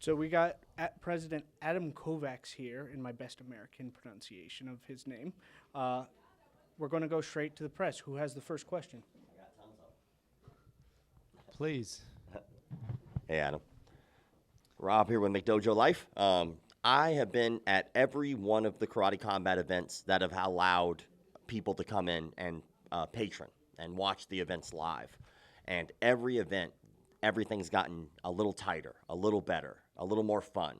So we got President Adam Kovacs here in my best American pronunciation of his name. We're going to go straight to the press. Who has the first question? Please. Hey, Adam. Rob here with McDojo Life. I have been at every one of the Karate Combat events that have allowed people to come in and patron and watch the events live. And every event, everything's gotten a little tighter, a little better, a little more fun.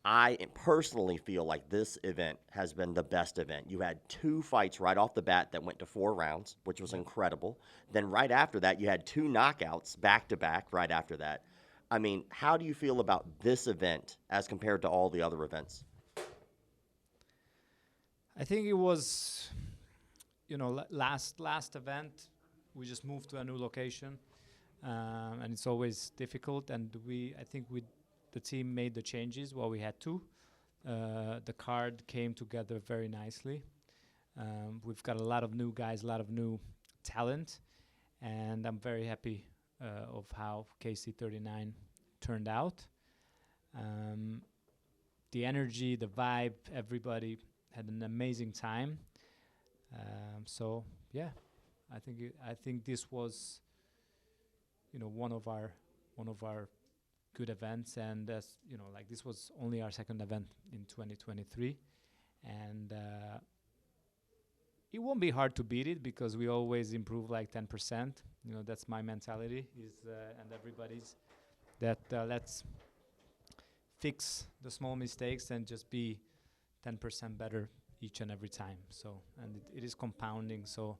I personally feel like this event has been the best event. You had 2 fights right off the bat that went to 4 rounds, which was incredible. Then right after that, you had 2 knockouts back-to-back right after that. I mean, how do you feel about this event as compared to all the other events? I think it was, last event, we just moved to a new location, and it's always difficult. And the team made the changes while we had to. The card came together very nicely. We've got a lot of new guys, a lot of new talent, and I'm very happy of how KC39 turned out. The energy, the vibe, everybody had an amazing time. So yeah, I think this was, one of our good events, and this was only our second event in 2023, and it won't be hard to beat it because we always improve like 10%. That's my mentality and everybody's, that let's fix the small mistakes and just be 10% better each and every time. So, and it is compounding. So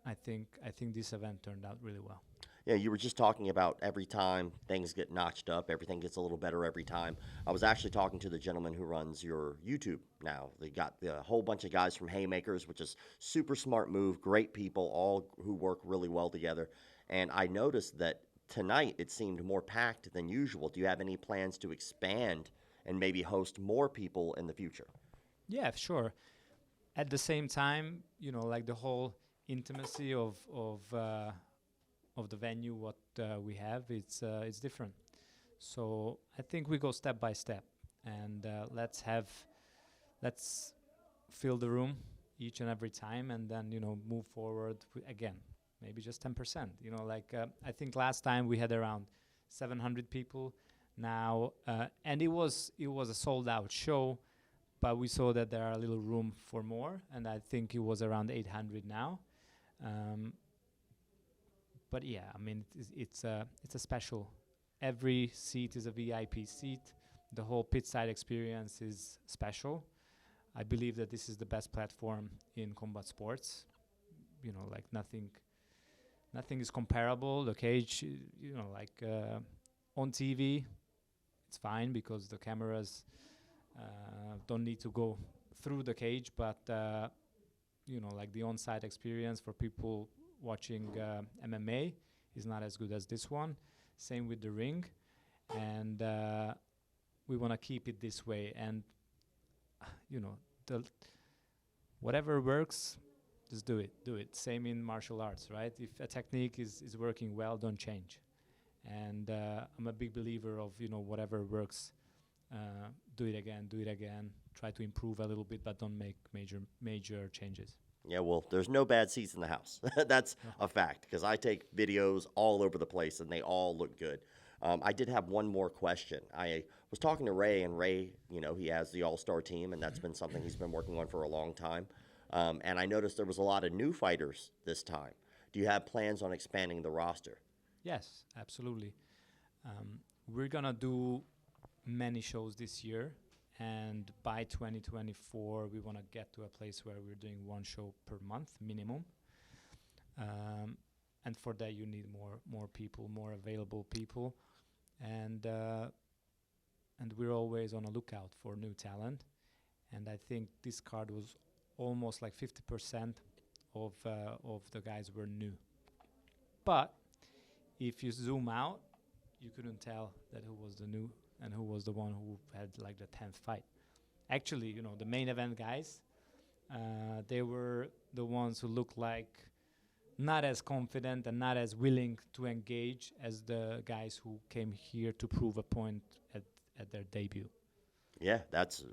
I think this event turned out really well. Yeah, you were just talking about every time things get notched up, everything gets a little better every time. I was actually talking to the gentleman who runs your YouTube now. They got a whole bunch of guys from Haymakers, which is super smart move, great people, all who work really well together. And I noticed that tonight it seemed more packed than usual. Do you have any plans to expand and maybe host more people in the future? Yeah, sure. At the same time, like the whole intimacy of the venue, what we have, it's different. So I think we go step by step, and let's fill the room each and every time, and then move forward again. Maybe just 10%. I think last time we had around 700 people. Now, and it was a sold out show, but we saw that there are a little room for more, and I think it was around 800 now. But yeah, I mean, it's a special. Every seat is a VIP seat. The whole pit side experience is special. I believe that this is the best platform in combat sports. Nothing is comparable. The cage, on TV, it's fine because the cameras don't need to go through the cage, but the on-site experience for people watching MMA is not as good as this one. Same with the ring, and we want to keep it this way. And whatever works, just do it. Same in martial arts, right? If a technique is working well, don't change. And I'm a big believer of whatever works, do it again. Try to improve a little bit, but don't make major changes. Yeah, well, there's no bad seats in the house. That's a fact, because I take videos all over the place, and they all look good. I did have one more question. I was talking to Ray, and Ray, he has the all-star team, and that's been something he's been working on for a long time. And I noticed there was a lot of new fighters this time. Do you have plans on expanding the roster? Yes, absolutely. We're going to do many shows this year. And by 2024, we want to get to a place where we're doing 1 show per month minimum. And for that, you need more people, more available people, and we're always on a lookout for new talent. And I think this card was almost like 50% of the guys were new. But if you zoom out, you couldn't tell that who was the new and who was the one who had like the 10th fight. Actually, the main event guys, they were the ones who looked like not as confident and not as willing to engage as the guys who came here to prove a point at their debut. Yeah, that's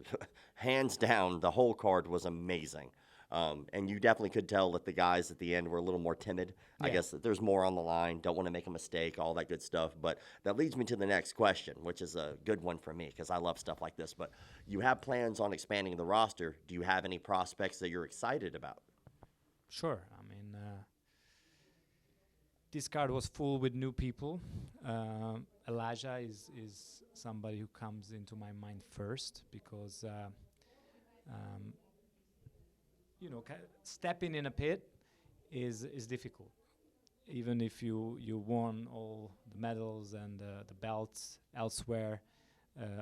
hands down. The whole card was amazing. And you definitely could tell that the guys at the end were a little more timid. I Yeah. guess that there's more on the line, don't want to make a mistake, all that good stuff. But that leads me to the next question, which is a good one for me because I love stuff like this. But you have plans on expanding the roster. Do you have any prospects that you're excited about? Sure. I mean, this card was full with new people. Elijah is somebody who comes into my mind first because, stepping in a pit is difficult. Even if you won all the medals and the belts elsewhere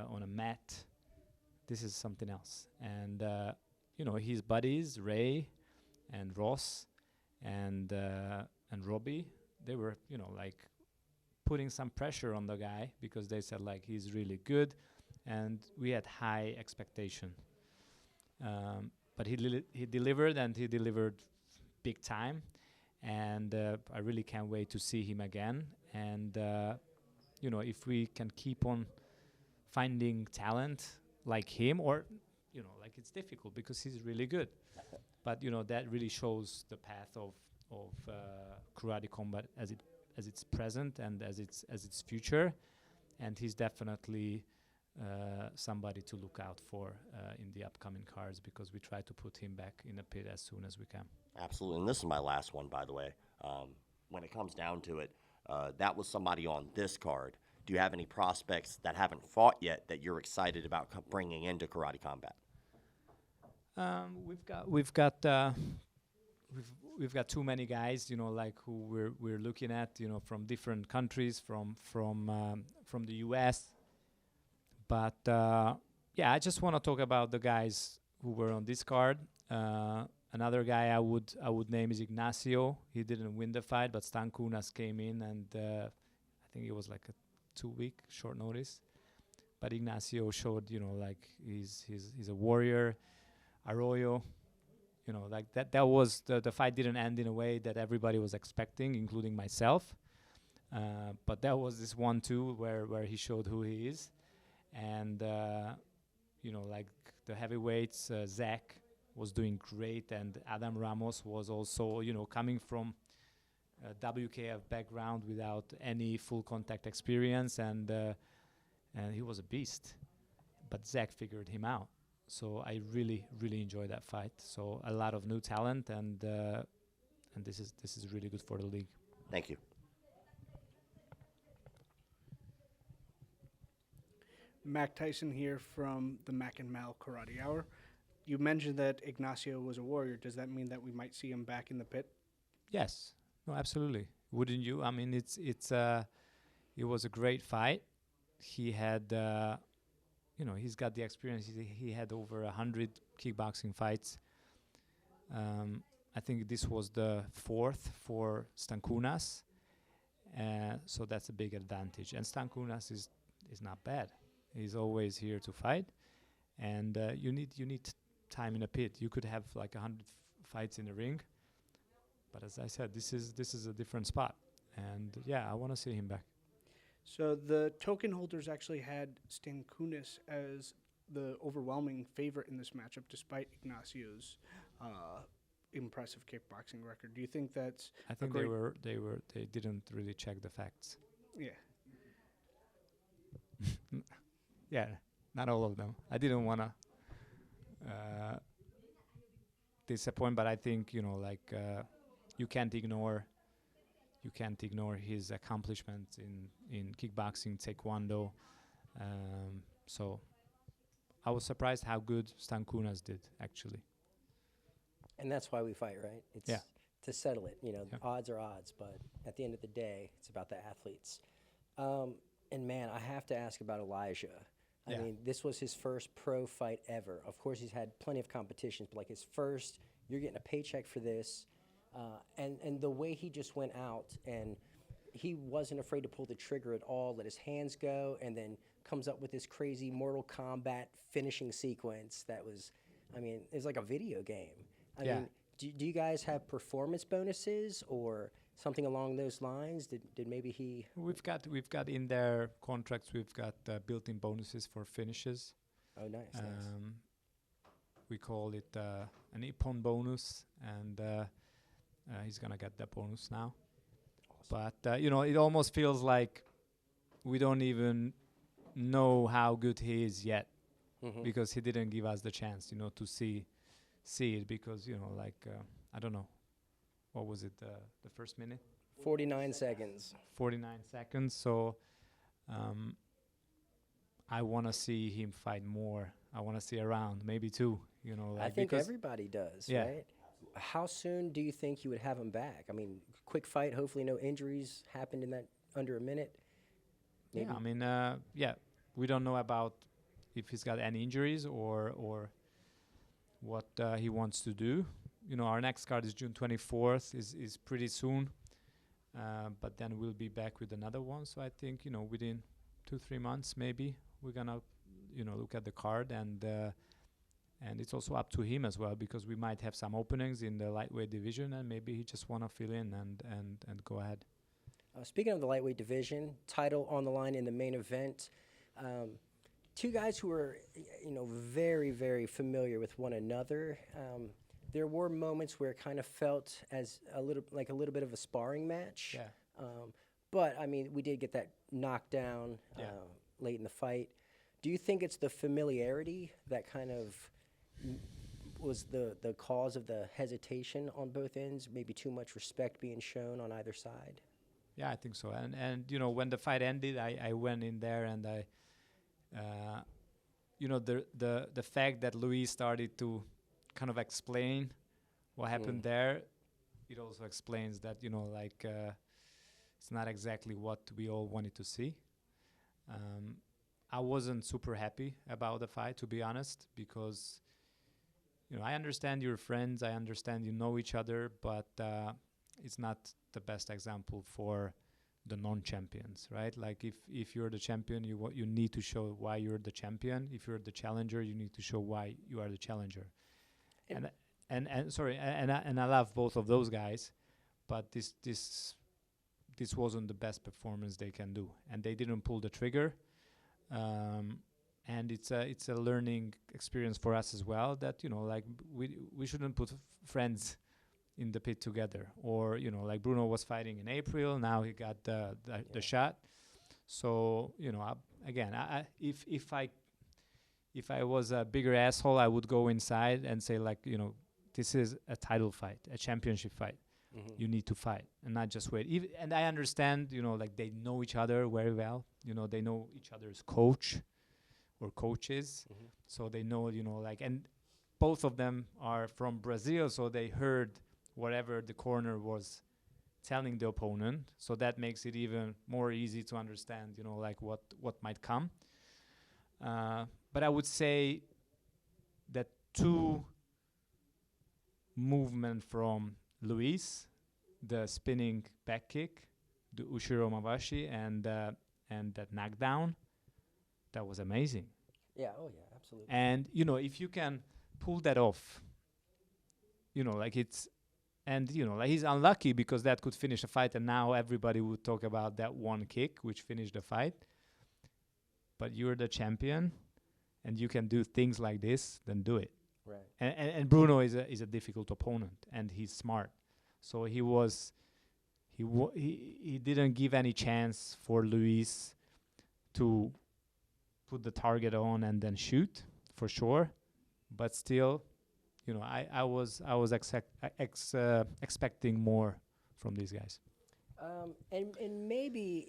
on a mat, this is something else. And, his buddies, Ray and Ross and Robbie, they were, putting some pressure on the guy because they said, he's really good. And we had high expectation. But he delivered, and he delivered big time. And I really can't wait to see him again. And, if we can keep on finding talent like him, or, it's difficult because he's really good. But, that really shows the path of karate combat as it's present and as its future. And he's definitely somebody to look out for in the upcoming cards because we try to put him back in the pit as soon as we can. Absolutely. And this is my last one, by the way. When it comes down to it, that was somebody on this card. Do you have any prospects that haven't fought yet that you're excited about bringing into karate combat? We've got too many guys, who we're looking at, from different countries, from the U.S. But I just want to talk about the guys who were on this card. Another guy I would name is Ignacio. He didn't win the fight, but Stan Kunas came in, and I think it was like a 2-week short notice. But Ignacio showed, he's a warrior. Arroyo, that was the fight didn't end in a way that everybody was expecting, including myself. But that was this 1-2 where he showed who he is. And, the heavyweights, Zach was doing great, and Adam Ramos was also, coming from a WKF background without any full contact experience, and he was a beast. But Zach figured him out. So I really, really enjoyed that fight. So a lot of new talent, and this is really good for the league. Thank you. Mac Tyson here from the Mac and Mal Karate Hour. You mentioned that Ignacio was a warrior. Does that mean that we might see him back in the pit? Yes. No, absolutely. Wouldn't you? I mean, it was a great fight. He had, he's got the experience. He had over 100 kickboxing fights. I think this was the 4th for Stankunas. So that's a big advantage. And Stankunas is not bad. He's always here to fight. And you need time in a pit. You could have like 100 fights in the ring. But as I said, this is a different spot. And I want to see him back. So the token holders actually had Stankunas as the overwhelming favorite in this matchup, despite Ignacio's impressive kickboxing record. Do you think that's? I think they didn't really check the facts. Yeah. Yeah, not all of them. I didn't want to disappoint, but I think you can't ignore his accomplishments in kickboxing, taekwondo. So I was surprised how good Stankunas did, actually. And that's why we fight, right? It's to settle it. Odds are odds, but at the end of the day, it's about the athletes. And man, I have to ask about Elijah. I mean, this was his first pro fight ever. Of course, he's had plenty of competitions, but like his first, you're getting a paycheck for this. And the way he just went out, and he wasn't afraid to pull the trigger at all, let his hands go, and then comes up with this crazy Mortal Kombat finishing sequence that was, it was like a video game. I mean, do you guys have performance bonuses or something along those lines? Did maybe he? We've got in their contracts. We've got built-in bonuses for finishes. Oh, nice. We call it an Ippon bonus, and he's gonna get that bonus now. Awesome. But it almost feels like we don't even know how good he is yet, because he didn't give us the chance, to see it. Because I don't know, what was it? The first minute. 49 seconds. 49 seconds. So I want to see him fight more. I want to see a round, maybe two. I think everybody does, right? How soon do you think you would have him back? I mean, quick fight. Hopefully, no injuries happened in that under a minute. Maybe. Yeah, I mean, we don't know about if he's got any injuries or what he wants to do. Our next card is June 24th. is pretty soon, but then we'll be back with another one. So I think within 2-3 months maybe we're gonna look at the card, and it's also up to him as well, because we might have some openings in the lightweight division, and maybe he just wanna fill in and go ahead. Speaking of the lightweight division, title on the line in the main event. Two guys who are, very, very familiar with one another. There were moments where it kind of felt as a little bit of a sparring match. Yeah. But I mean, we did get that knockdown late in the fight. Do you think it's the familiarity that kind of was the cause of the hesitation on both ends? Maybe too much respect being shown on either side? Yeah, I think so. And when the fight ended, I went in there, and I, the fact that Luis started to kind of explain what happened there, it also explains that it's not exactly what we all wanted to see. I wasn't super happy about the fight, to be honest, because I understand you're friends, I understand you know each other, but it's not the best example for the non-champions, right? Like if you're the champion, you need to show why you're the champion. If you're the challenger, you need to show why you are the challenger. And I love both of those guys, but this wasn't the best performance they can do, and they didn't pull the trigger. And it's a learning experience for us as well, that we shouldn't put friends in the pit together, or like Bruno was fighting in April, now he got the shot. So if I was a bigger asshole, I would go inside and say this is a title fight, a championship fight. You need to fight and not just wait. And I understand, they know each other very well. They know each other's coach or coaches, so they know, and both of them are from Brazil, so they heard whatever the corner was telling the opponent, so that makes it even more easy to understand, what might come. But I would say that two movement from Luis, the spinning back kick, the Ushiro Mawashi, and that knockdown, that was amazing. Yeah, oh yeah, absolutely. And if you can pull that off, he's unlucky, because that could finish a fight, and now everybody would talk about that one kick which finished the fight. But you're the champion, and you can do things like this, then do it. Right. And Bruno is a difficult opponent, and he's smart. So he didn't give any chance for Luis to put the target on and then shoot, for sure. But still, I was expecting more from these guys. And maybe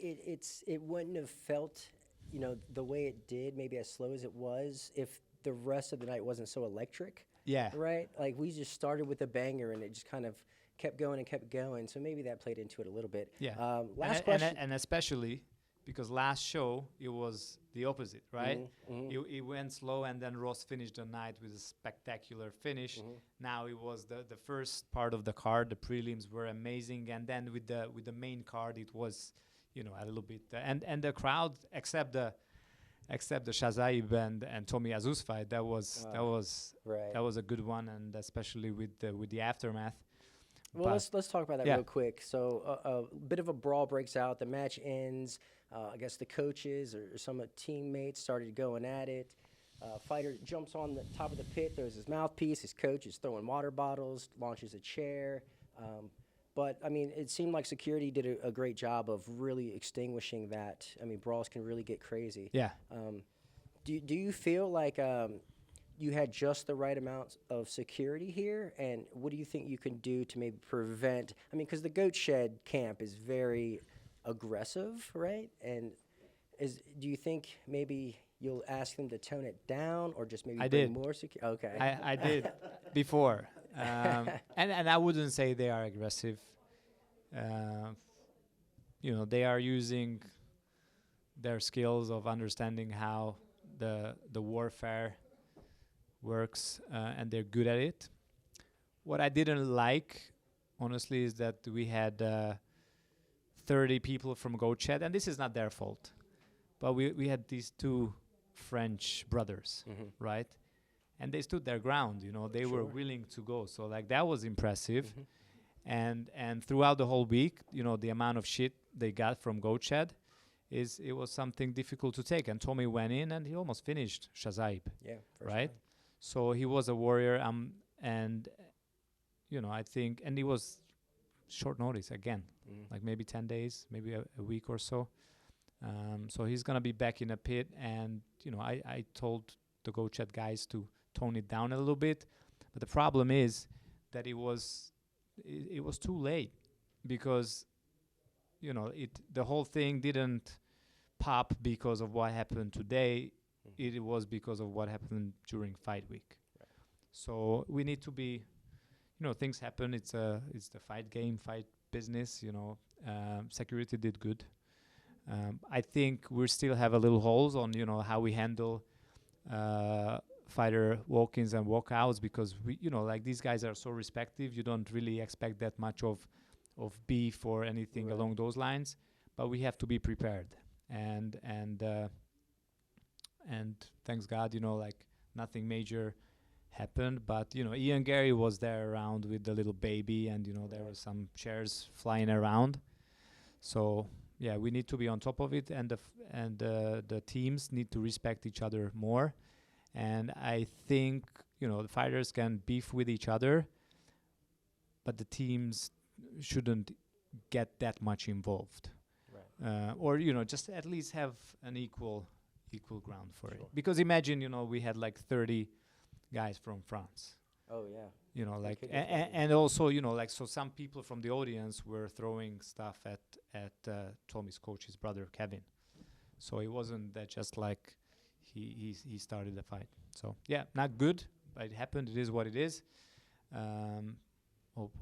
it wouldn't have felt, the way it did, maybe as slow as it was, if the rest of the night wasn't so electric. Yeah. Right? Like, we just started with a banger, and it just kind of kept going and kept going. So maybe that played into it a little bit. Yeah. Last question. And especially because last show, it was the opposite, right? It went slow, and then Ross finished the night with a spectacular finish. Now it was the first part of the card. The prelims were amazing, and then with the main card, it was a little bit. And the crowd, except the except the Shazaib and Tommy Azuz fight. That was Right. that was a good one, and especially with the aftermath. Well, But let's talk about that yeah. real quick. So a bit of a brawl breaks out. The match ends. I guess the coaches or some teammates started going at it. Fighter jumps on the top of the pit, throws his mouthpiece. His coach is throwing water bottles, launches a chair. But, I mean, it seemed like security did a great job of really extinguishing that. I mean, brawls can really get crazy. Yeah. Do you feel like you had just the right amount of security here? And what do you think you can do to maybe prevent? I mean, because the Goat Shed camp is very aggressive, right? And do you think maybe you'll ask them to tone it down or just maybe I bring did. more security? Okay. I did before, and I wouldn't say they are aggressive. They are using their skills of understanding how the warfare works, and they're good at it. What I didn't like, honestly, is that we had 30 people from Goat Shed, and this is not their fault, but we had these two French brothers, right? And they stood their ground, they were willing to go. So like that was impressive. And throughout the whole week, the amount of shit they got from Goat Shed it was something difficult to take. And Tommy went in and he almost finished Shazaib. Yeah. Right? So he was a warrior, and I think, and it was short notice again, like maybe 10 days, maybe a week or so. So he's gonna be back in a pit, and I told the Goat Shed guys to tone it down a little bit, but the problem is that it was too late, because the whole thing didn't pop because of what happened today. It was because of what happened during fight week. Right. So we need to be, things happen. It's the fight game, fight business. Security did good. I think we still have a little holes on how we handle fighter walk-ins and walkouts, because we like these guys are so respective. You don't really expect that much of beef or anything along those lines, but we have to be prepared. And thanks God, like nothing major happened. But Ian Gary was there around with the little baby, and there were some chairs flying around. So yeah, we need to be on top of it, and the teams need to respect each other more. And I think the fighters can beef with each other, but the teams shouldn't get that much involved. Right. Or just at least have an equal ground for it. Because imagine we had like 30 guys from France. Oh yeah. And also so some people from the audience were throwing stuff at Tommy's coach's brother Kevin. So it wasn't that just like he started the fight. So yeah, not good, but it happened. It is what it is.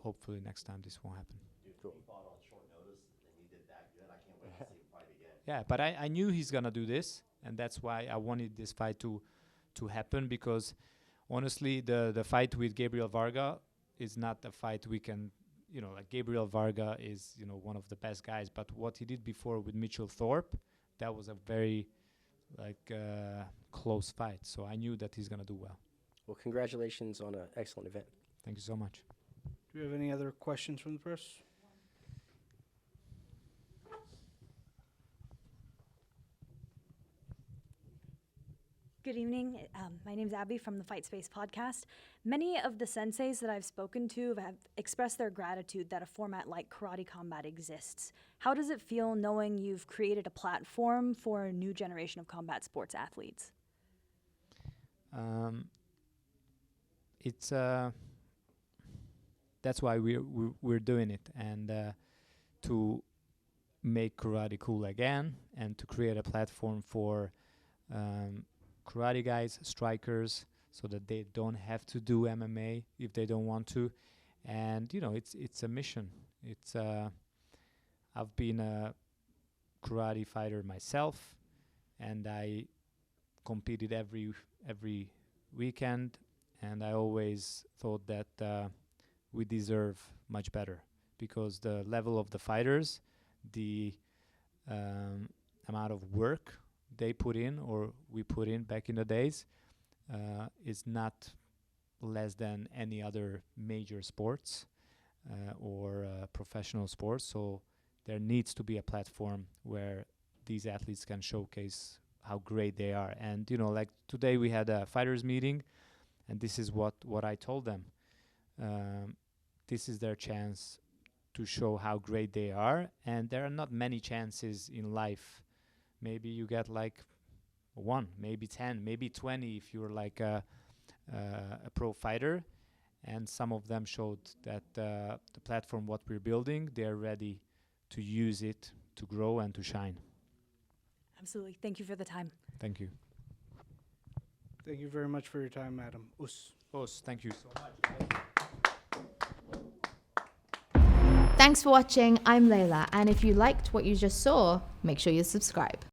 Hopefully next time this won't happen. Dude, he fought on short notice and he did that good. I can't wait to see him fight again. Yeah, but I knew he's gonna do this, and that's why I wanted this fight to happen, because honestly, the fight with Gabriel Varga is not a fight we can, like Gabriel Varga is, one of the best guys, but what he did before with Mitchell Thorpe, that was a very close fight. So I knew that he's gonna do well. Well, congratulations on an excellent event. Thank you so much. Do we have any other questions from the press? Good evening. My name's Abby from the Fight Space podcast. Many of the senseis that I've spoken to have expressed their gratitude that a format like Karate Combat exists. How does it feel knowing you've created a platform for a new generation of combat sports athletes? It's that's why we're doing it, and to make karate cool again, and to create a platform for karate guys, strikers, so that they don't have to do MMA if they don't want to. And it's a mission. It's I've been a karate fighter myself, and I competed every weekend, and I always thought that we deserve much better, because the level of the fighters, the amount of work they put in or we put in back in the days is not less than any other major sports or professional sports. So there needs to be a platform where these athletes can showcase how great they are. And, you know, like today we had a fighters meeting, and this is what I told them. This is their chance to show how great they are, and there are not many chances in life. Maybe you get like 1, maybe 10, maybe 20 if you're like a pro fighter, and some of them showed that the platform what we're building, they're ready to use it to grow and to shine. Absolutely. Thank you for the time. Thank you. Thank you very much for your time, Adam. Os, thank you so much. Thanks for watching. I'm Layla, and if you liked what you just saw, make sure you subscribe.